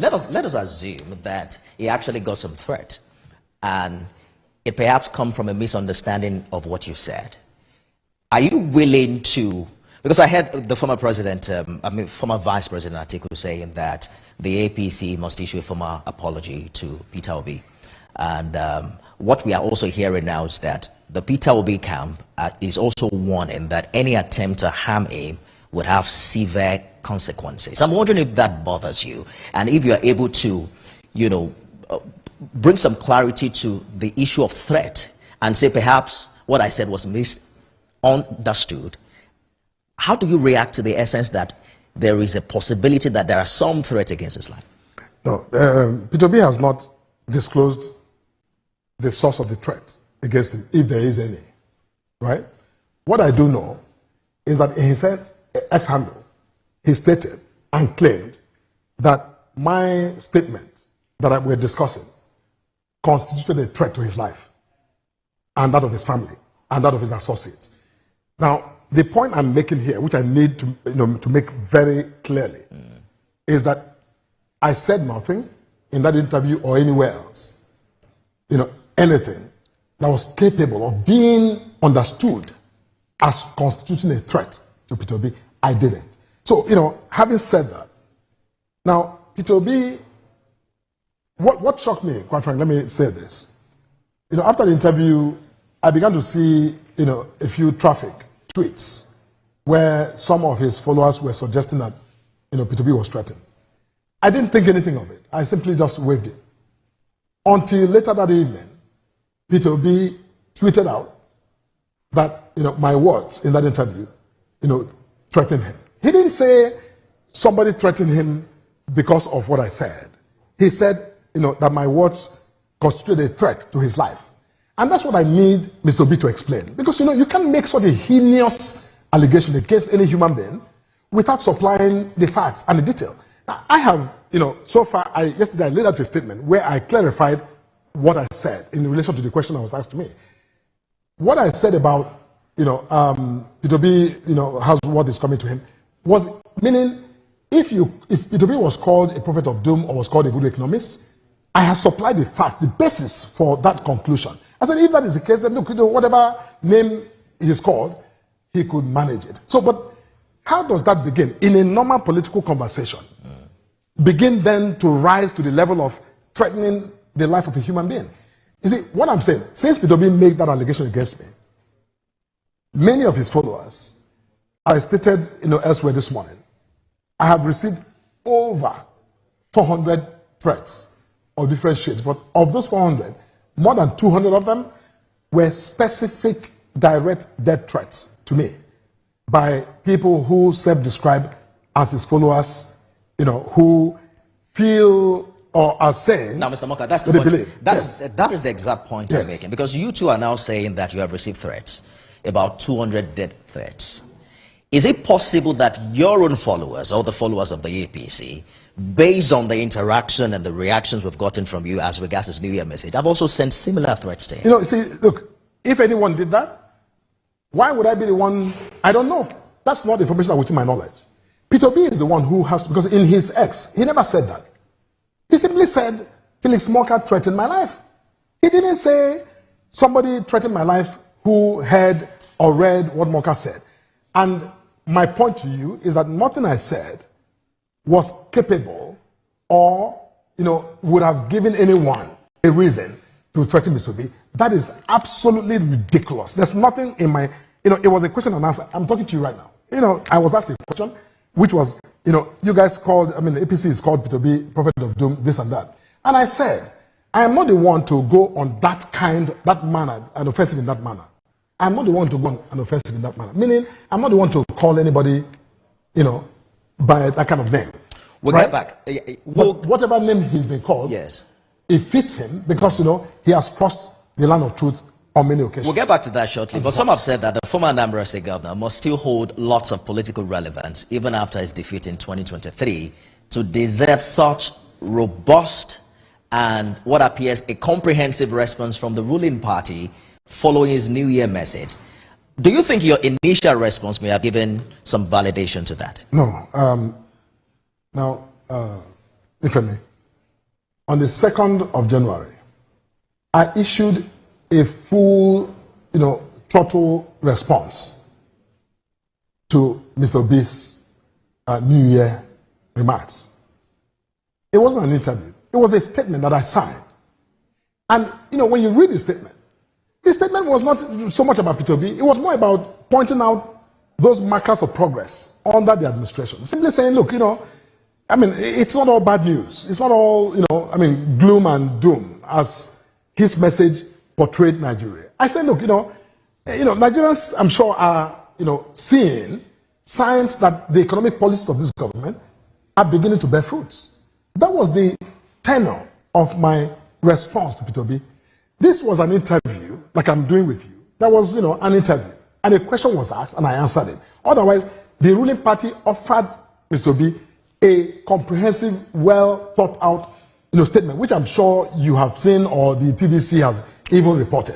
let us assume that he actually got some threat, and it perhaps come from a misunderstanding of what you said. Are you willing to? Because I heard the former president, former vice president Atiku saying that the APC must issue a formal apology to Peter Obi, and what we are also hearing now is that the Peter Obi camp is also warning that any attempt to harm him would have severe consequences. I'm wondering if that bothers you, and if you are able to, bring some clarity to the issue of threat and say perhaps what I said was misunderstood. How do you react to the essence that there is a possibility that there are some threats against his life? No, Peter Obi has not disclosed the source of the threat against him, if there is any, right? What I do know is that in his X handle, he stated and claimed that my statement that we're discussing constituted a threat to his life and that of his family and that of his associates. Now, the point I'm making here, which I need to make very clearly, is that I said nothing in that interview or anywhere else, anything that was capable of being understood as constituting a threat to Peter Obi. I didn't. So, having said that, now, Peter Obi, what shocked me, quite frankly, let me say this. After the interview, I began to see, a few traffic tweets where some of his followers were suggesting that, Peter Obi was threatened. I didn't think anything of it. I simply just waved it. Until later that evening, Peter Obi tweeted out that, my words in that interview, threatened him. He didn't say somebody threatened him because of what I said. He said, that my words constituted a threat to his life. And that's what I need Mr. Obi to explain. Because, you can't make such a heinous allegation against any human being without supplying the facts and the detail. Now, I have, so far, yesterday I laid out a statement where I clarified what I said in relation to the question that was asked to me. What I said about, Peter Obi, has what is coming to him, was meaning if Peter Obi was called a prophet of doom or was called a voodoo economist, I have supplied the facts, the basis for that conclusion. I said, if that is the case, then look, whatever name he is called, he could manage it. So, but how does that begin? In a normal political conversation, begin then to rise to the level of threatening the life of a human being. You see, what I'm saying, since Peter Obi made that allegation against me, many of his followers, I stated, elsewhere this morning, I have received over 400 threats of different shades, but of those 400, more than 200 of them were specific direct death threats to me by people who self-describe as his followers, who feel or are saying. Now, Mr. Morka, that's the point. That is the exact point you're making, because you two are now saying that you have received threats, about 200 death threats. Is it possible that your own followers, or the followers of the APC, based on the interaction and the reactions we've gotten from you as regards this New Year message, have also sent similar threats to him? See, look, if anyone did that, why would I be the one? I don't know. That's not information that within my knowledge. Peter Obi is the one who has to, because in his X, he never said that. He simply said, Felix Morka threatened my life. He didn't say somebody threatened my life who heard or read what Morka said. And my point to you is that nothing I said was capable or, would have given anyone a reason to threaten Mr. Obi. That is absolutely ridiculous. There's nothing in my, it was a question and answer. I'm talking to you right now. I was asked a question, which was, you guys called, the APC is called Peter Obi, prophet of doom, this and that. And I said, I am not the one to go on that manner, and offensive in that manner. I'm not the one to go on an offensive in that manner. Meaning, I'm not the one to call anybody, by that kind of name. We'll right? get back. But whatever name he's been called, yes, it fits him because, he has crossed the line of truth on many occasions. We'll get back to that shortly. But some have said that the former Anambra State governor must still hold lots of political relevance, even after his defeat in 2023, to deserve such robust and what appears a comprehensive response from the ruling party following his New Year message. Do you think your initial response may have given some validation to that? No. Now, if I may, on the 2nd of January, I issued a full, throttle response to Mr. Obi's New Year remarks. It wasn't an interview. It was a statement that I signed. And, when you read the statement was not so much about Peter Obi. It was more about pointing out those markers of progress under the administration. Simply saying, look, it's not all bad news. It's not all, gloom and doom as his message portrayed Nigeria. I said, look, Nigerians, I'm sure, are, seeing signs that the economic policies of this government are beginning to bear fruits. That was the tenor of my response to Peter Obi. This was an interview, like I'm doing with you. That was, an interview. And a question was asked, and I answered it. Otherwise, the ruling party offered Mr. Obi a comprehensive, well thought out, statement, which I'm sure you have seen or the TVC has even reported.